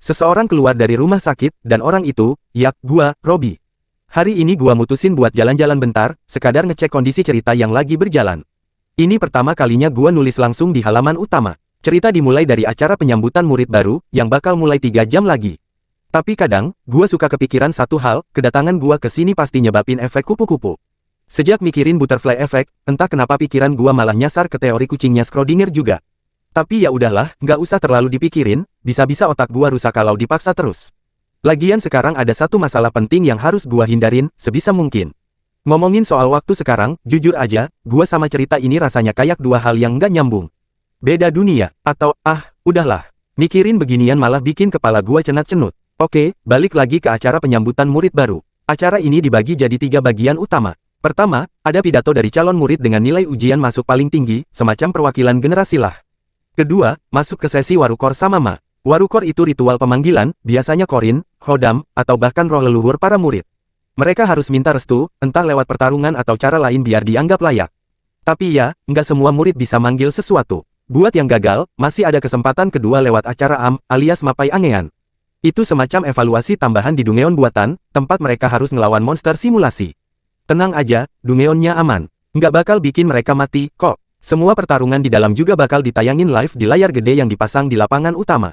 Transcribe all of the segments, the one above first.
Seseorang keluar dari rumah sakit, dan orang itu, gua, Robby. Hari ini gua mutusin buat jalan-jalan bentar, sekadar ngecek kondisi cerita yang lagi berjalan. Ini pertama kalinya gua nulis langsung di halaman utama. Cerita dimulai dari acara penyambutan murid baru, yang bakal mulai 3 jam lagi. Tapi kadang, gua suka kepikiran satu hal, kedatangan gua ke sini pasti nyebabin efek kupu-kupu. Sejak mikirin butterfly effect, entah kenapa pikiran gua malah nyasar ke teori kucingnya Schrödinger juga. Tapi ya udahlah, nggak usah terlalu dipikirin, bisa-bisa otak gua rusak kalau dipaksa terus. Lagian sekarang ada satu masalah penting yang harus gua hindarin, sebisa mungkin. Ngomongin soal waktu sekarang, jujur aja, gua sama cerita ini rasanya kayak dua hal yang nggak nyambung. Beda dunia, atau, udahlah. Mikirin beginian malah bikin kepala gua cenat-cenut. Oke, balik lagi ke acara penyambutan murid baru. Acara ini dibagi jadi 3 bagian utama. Pertama, ada pidato dari calon murid dengan nilai ujian masuk paling tinggi, semacam perwakilan generasi lah. Kedua, masuk ke sesi warukor sama Ma. Warukor itu ritual pemanggilan, biasanya korin, khodam, atau bahkan roh leluhur para murid. Mereka harus minta restu, entah lewat pertarungan atau cara lain biar dianggap layak. Tapi ya, nggak semua murid bisa manggil sesuatu. Buat yang gagal, masih ada kesempatan kedua lewat acara alias Mapai Angean. Itu semacam evaluasi tambahan di Dungeon buatan, tempat mereka harus ngelawan monster simulasi. Tenang aja, Dungeonnya aman. Nggak bakal bikin mereka mati, kok. Semua pertarungan di dalam juga bakal ditayangin live di layar gede yang dipasang di lapangan utama.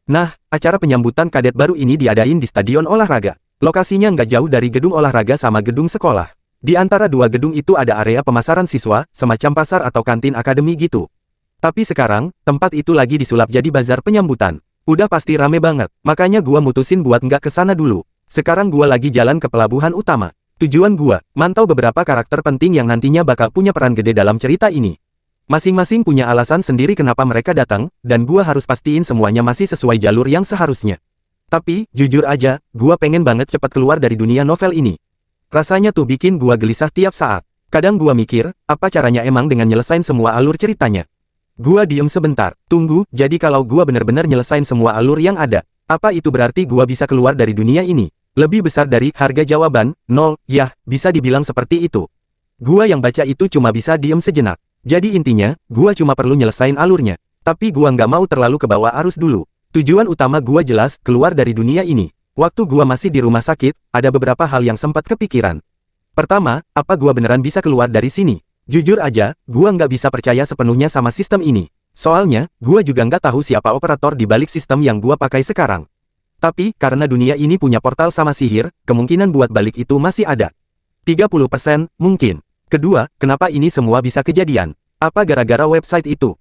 Nah, acara penyambutan kadet baru ini diadain di stadion olahraga. Lokasinya nggak jauh dari gedung olahraga sama gedung sekolah. Di antara dua gedung itu ada area pemasaran siswa, semacam pasar atau kantin akademi gitu. Tapi sekarang, tempat itu lagi disulap jadi bazar penyambutan. Udah pasti rame banget, makanya gua mutusin buat nggak ke sana dulu. Sekarang gua lagi jalan ke pelabuhan utama. Tujuan gua, mantau beberapa karakter penting yang nantinya bakal punya peran gede dalam cerita ini. Masing-masing punya alasan sendiri kenapa mereka datang, dan gua harus pastiin semuanya masih sesuai jalur yang seharusnya. Tapi, jujur aja, gua pengen banget cepat keluar dari dunia novel ini. Rasanya tuh bikin gua gelisah tiap saat. Kadang gua mikir, apa caranya emang dengan nyelesain semua alur ceritanya? Gua diem sebentar, tunggu, jadi kalau gua bener-bener nyelesain semua alur yang ada, apa itu berarti gua bisa keluar dari dunia ini? Lebih besar dari harga jawaban, 0, ya, bisa dibilang seperti itu. Gua yang baca itu cuma bisa diem sejenak. Jadi intinya, gua cuma perlu nyelesain alurnya. Tapi gua nggak mau terlalu ke bawah arus dulu. Tujuan utama gua jelas, keluar dari dunia ini. Waktu gua masih di rumah sakit, ada beberapa hal yang sempat kepikiran. Pertama, apa gua beneran bisa keluar dari sini? Jujur aja, gua nggak bisa percaya sepenuhnya sama sistem ini. Soalnya, gua juga nggak tahu siapa operator di balik sistem yang gua pakai sekarang. Tapi, karena dunia ini punya portal sama sihir, kemungkinan buat balik itu masih ada. 30% mungkin. Kedua, kenapa ini semua bisa kejadian? Apa gara-gara website itu?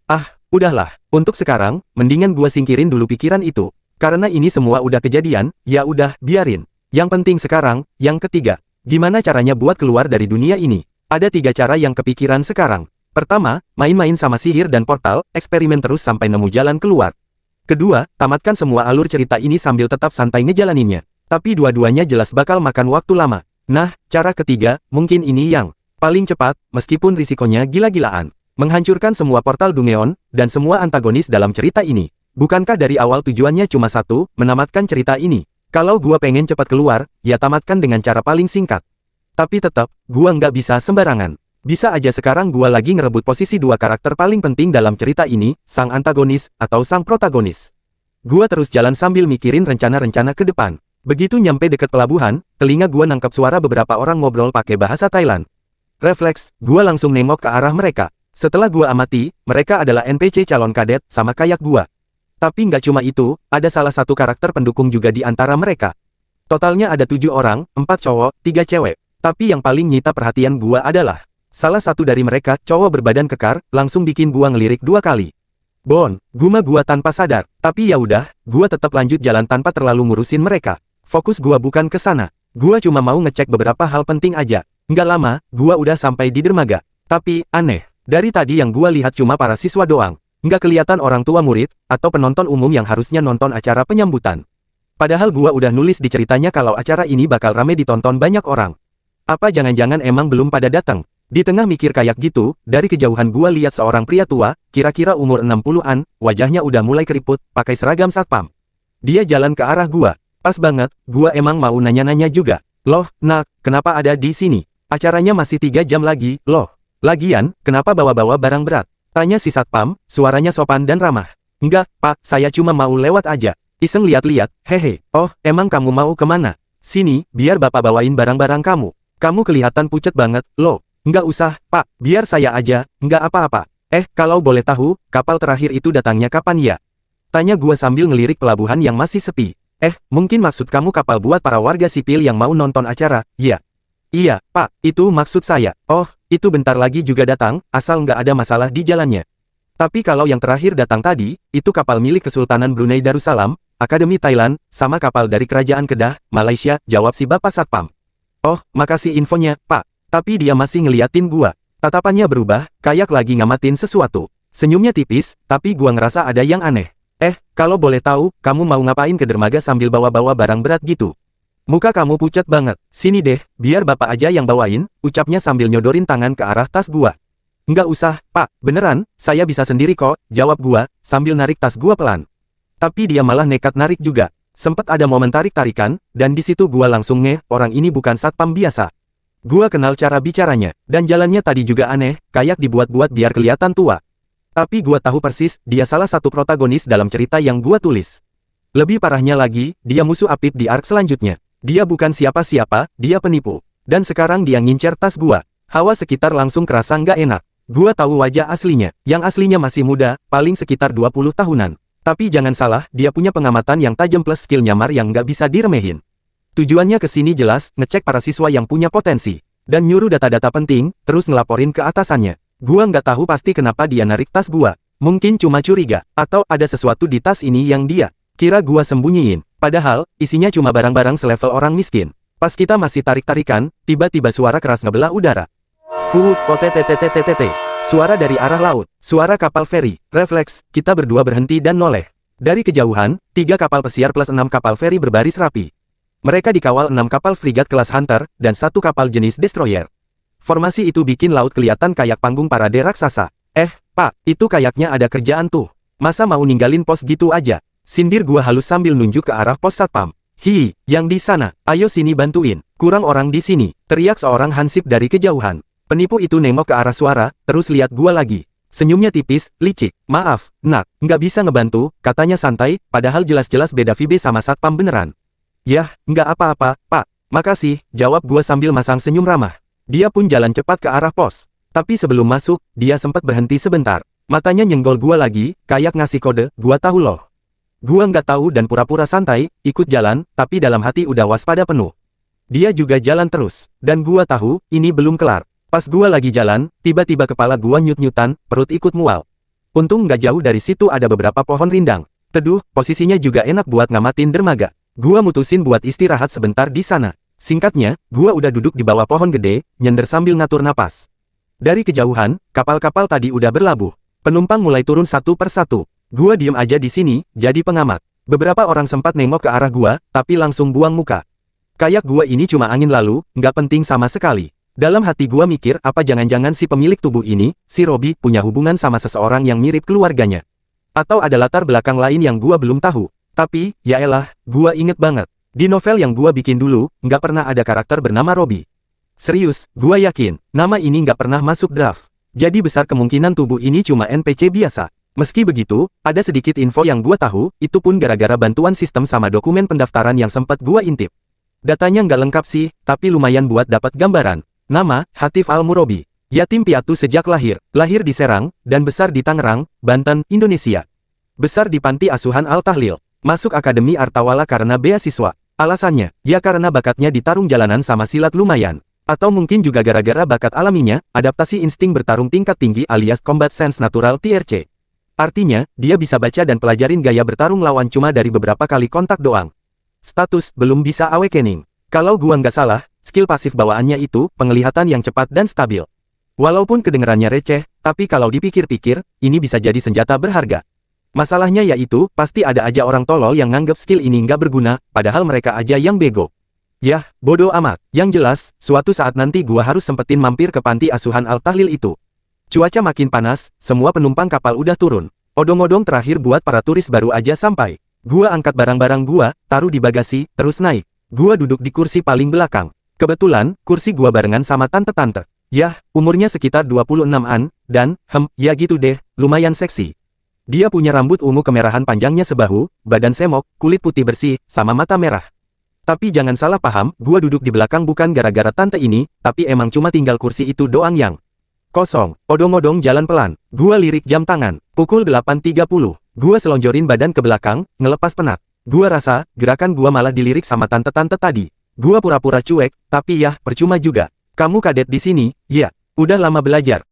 Udahlah. Untuk sekarang, mendingan gua singkirin dulu pikiran itu. Karena ini semua udah kejadian, ya udah, biarin. Yang penting sekarang, yang ketiga. Gimana caranya buat keluar dari dunia ini? Ada 3 cara yang kepikiran sekarang. Pertama, main-main sama sihir dan portal, eksperimen terus sampai nemu jalan keluar. Kedua, tamatkan semua alur cerita ini sambil tetap santai ngejalaninnya. Tapi dua-duanya jelas bakal makan waktu lama. Nah, cara ketiga, mungkin ini yang paling cepat, meskipun risikonya gila-gilaan. Menghancurkan semua portal Dungeon, dan semua antagonis dalam cerita ini. Bukankah dari awal tujuannya cuma satu, menamatkan cerita ini? Kalau gua pengen cepat keluar, ya tamatkan dengan cara paling singkat. Tapi tetap, gua nggak bisa sembarangan. Bisa aja sekarang gua lagi ngerebut posisi 2 karakter paling penting dalam cerita ini, sang antagonis, atau sang protagonis. Gua terus jalan sambil mikirin rencana-rencana ke depan. Begitu nyampe deket pelabuhan, telinga gua nangkep suara beberapa orang ngobrol pakai bahasa Thailand. Refleks, gua langsung nengok ke arah mereka. Setelah gua amati, mereka adalah NPC calon kadet, sama kayak gua. Tapi nggak cuma itu, ada salah satu karakter pendukung juga di antara mereka. Totalnya ada 7 orang, 4 cowok, 3 cewek. Tapi yang paling nyita perhatian gua adalah salah satu dari mereka, cowok berbadan kekar, langsung bikin gua ngelirik 2 kali. Guma gua tanpa sadar. Tapi ya udah, gua tetap lanjut jalan tanpa terlalu ngurusin mereka. Fokus gua bukan ke sana. Gua cuma mau ngecek beberapa hal penting aja. Nggak lama, gua udah sampai di dermaga. Tapi, aneh. Dari tadi yang gua lihat cuma para siswa doang. Nggak kelihatan orang tua murid, atau penonton umum yang harusnya nonton acara penyambutan. Padahal gua udah nulis di ceritanya kalau acara ini bakal rame ditonton banyak orang. Apa jangan-jangan emang belum pada datang? Di tengah mikir kayak gitu, dari kejauhan gua lihat seorang pria tua, kira-kira umur 60-an, wajahnya udah mulai keriput, pakai seragam satpam. Dia jalan ke arah gua. Pas banget, gua emang mau nanya-nanya juga. Loh, nak, kenapa ada di sini? Acaranya masih 3 jam lagi, loh. Lagian, kenapa bawa-bawa barang berat? Tanya si satpam, suaranya sopan dan ramah. Enggak, Pak, saya cuma mau lewat aja. Iseng lihat-liat, hehe. Oh, emang kamu mau kemana? Sini, biar bapak bawain barang-barang kamu. Kamu kelihatan pucet banget, loh. Nggak usah, Pak, biar saya aja, nggak apa-apa. Kalau boleh tahu, kapal terakhir itu datangnya kapan ya? Tanya gua sambil ngelirik pelabuhan yang masih sepi. Mungkin maksud kamu kapal buat para warga sipil yang mau nonton acara, ya? Iya, Pak, itu maksud saya. Oh, itu bentar lagi juga datang, asal nggak ada masalah di jalannya. Tapi kalau yang terakhir datang tadi, itu kapal milik Kesultanan Brunei Darussalam, Akademi Thailand, sama kapal dari Kerajaan Kedah, Malaysia, jawab si Bapak Satpam. Oh, makasih infonya, Pak. Tapi dia masih ngeliatin gua. Tatapannya berubah, kayak lagi ngamatin sesuatu. Senyumnya tipis, tapi gua ngerasa ada yang aneh. Kalau boleh tahu, kamu mau ngapain ke dermaga sambil bawa-bawa barang berat gitu? Muka kamu pucat banget. Sini deh, biar bapak aja yang bawain, ucapnya sambil nyodorin tangan ke arah tas gua. Nggak usah, Pak, beneran, saya bisa sendiri kok, jawab gua, sambil narik tas gua pelan. Tapi dia malah nekat narik juga. Sempet ada momen tarik-tarikan, dan di situ gua langsung orang ini bukan satpam biasa. Gua kenal cara bicaranya, dan jalannya tadi juga aneh, kayak dibuat-buat biar kelihatan tua. Tapi gua tahu persis, dia salah satu protagonis dalam cerita yang gua tulis. Lebih parahnya lagi, dia musuh Apip di arc selanjutnya. Dia bukan siapa-siapa, dia penipu. Dan sekarang dia ngincer tas gua. Hawa sekitar langsung kerasa nggak enak. Gua tahu wajah aslinya, yang aslinya masih muda, paling sekitar 20 tahunan. Tapi jangan salah, dia punya pengamatan yang tajam plus skill nyamar yang nggak bisa diremehin. Tujuannya ke sini jelas, ngecek para siswa yang punya potensi. Dan nyuruh data-data penting, terus ngelaporin ke atasannya. Gua nggak tahu pasti kenapa dia narik tas gua. Mungkin cuma curiga, atau ada sesuatu di tas ini yang dia kira gua sembunyiin. Padahal, isinya cuma barang-barang selevel orang miskin. Pas kita masih tarik-tarikan, tiba-tiba suara keras ngebelah udara. Suara dari arah laut, suara kapal feri. Refleks, kita berdua berhenti dan noleh. Dari kejauhan, 3 kapal pesiar plus 6 kapal feri berbaris rapi. Mereka dikawal 6 kapal frigat kelas Hunter, dan 1 kapal jenis destroyer. Formasi itu bikin laut kelihatan kayak panggung parade raksasa. Pak, itu kayaknya ada kerjaan tuh. Masa mau ninggalin pos gitu aja? Sindir gua halus sambil nunjuk ke arah pos satpam. Hi, yang di sana, ayo sini bantuin. Kurang orang di sini, teriak seorang hansip dari kejauhan. Penipu itu nengok ke arah suara, terus lihat gua lagi. Senyumnya tipis, licik. Maaf, nak, nggak bisa ngebantu, katanya santai, padahal jelas-jelas beda vibe sama satpam beneran. Yah, nggak apa-apa, Pak. Makasih, jawab gua sambil masang senyum ramah. Dia pun jalan cepat ke arah pos. Tapi sebelum masuk, dia sempat berhenti sebentar. Matanya nyenggol gua lagi, kayak ngasih kode, gua tahu loh. Gua nggak tahu dan pura-pura santai, ikut jalan, tapi dalam hati udah waspada penuh. Dia juga jalan terus, dan gua tahu, ini belum kelar. Pas gua lagi jalan, tiba-tiba kepala gua nyut-nyutan, perut ikut mual. Untung nggak jauh dari situ ada beberapa pohon rindang. Teduh, posisinya juga enak buat ngamatin dermaga. Gua mutusin buat istirahat sebentar di sana. Singkatnya, gua udah duduk di bawah pohon gede, nyender sambil ngatur napas. Dari kejauhan, kapal-kapal tadi udah berlabuh. Penumpang mulai turun satu per satu. Gua diem aja di sini, jadi pengamat. Beberapa orang sempat nengok ke arah gua, tapi langsung buang muka. Kayak gua ini cuma angin lalu, nggak penting sama sekali. Dalam hati gua mikir apa jangan-jangan si pemilik tubuh ini, si Robi, punya hubungan sama seseorang yang mirip keluarganya. Atau ada latar belakang lain yang gua belum tahu. Tapi, ya elah, gua inget banget. Di novel yang gua bikin dulu, nggak pernah ada karakter bernama Robi. Serius, gua yakin, nama ini nggak pernah masuk draft. Jadi besar kemungkinan tubuh ini cuma NPC biasa. Meski begitu, ada sedikit info yang gua tahu, itu pun gara-gara bantuan sistem sama dokumen pendaftaran yang sempat gua intip. Datanya nggak lengkap sih, tapi lumayan buat dapat gambaran. Nama, Hatif Al-Murobi. Yatim piatu sejak lahir di Serang, dan besar di Tangerang, Banten, Indonesia. Besar di Panti Asuhan Al-Tahlil. Masuk Akademi Artawala karena beasiswa. Alasannya, ya karena bakatnya di tarung jalanan sama silat lumayan. Atau mungkin juga gara-gara bakat alaminya, adaptasi insting bertarung tingkat tinggi alias Combat Sense Natural TRC. Artinya, dia bisa baca dan pelajarin gaya bertarung lawan cuma dari beberapa kali kontak doang. Status, belum bisa awakening. Kalau gua nggak salah, skill pasif bawaannya itu, penglihatan yang cepat dan stabil. Walaupun kedengerannya receh, tapi kalau dipikir-pikir, ini bisa jadi senjata berharga. Masalahnya yaitu, pasti ada aja orang tolol yang nganggep skill ini nggak berguna, padahal mereka aja yang bego. Yah, bodoh amat. Yang jelas, suatu saat nanti gua harus sempetin mampir ke panti asuhan Al-Tahlil itu. Cuaca makin panas, semua penumpang kapal udah turun. Odong-odong terakhir buat para turis baru aja sampai. Gua angkat barang-barang gua, taruh di bagasi, terus naik. Gua duduk di kursi paling belakang. Kebetulan, kursi gua barengan sama tante-tante. Yah, umurnya sekitar 26-an, dan, ya gitu deh, lumayan seksi. Dia punya rambut ungu kemerahan panjangnya sebahu, badan semok, kulit putih bersih, sama mata merah. Tapi jangan salah paham, gua duduk di belakang bukan gara-gara tante ini, tapi emang cuma tinggal kursi itu doang yang kosong. Odong-odong jalan pelan. Gua lirik jam tangan. Pukul 8.30. Gua selonjorin badan ke belakang, ngelepas penat. Gua rasa, gerakan gua malah dilirik sama tante-tante tadi. Gua pura-pura cuek, tapi yah, percuma juga. Kamu kadet di sini, ya. Udah lama belajar.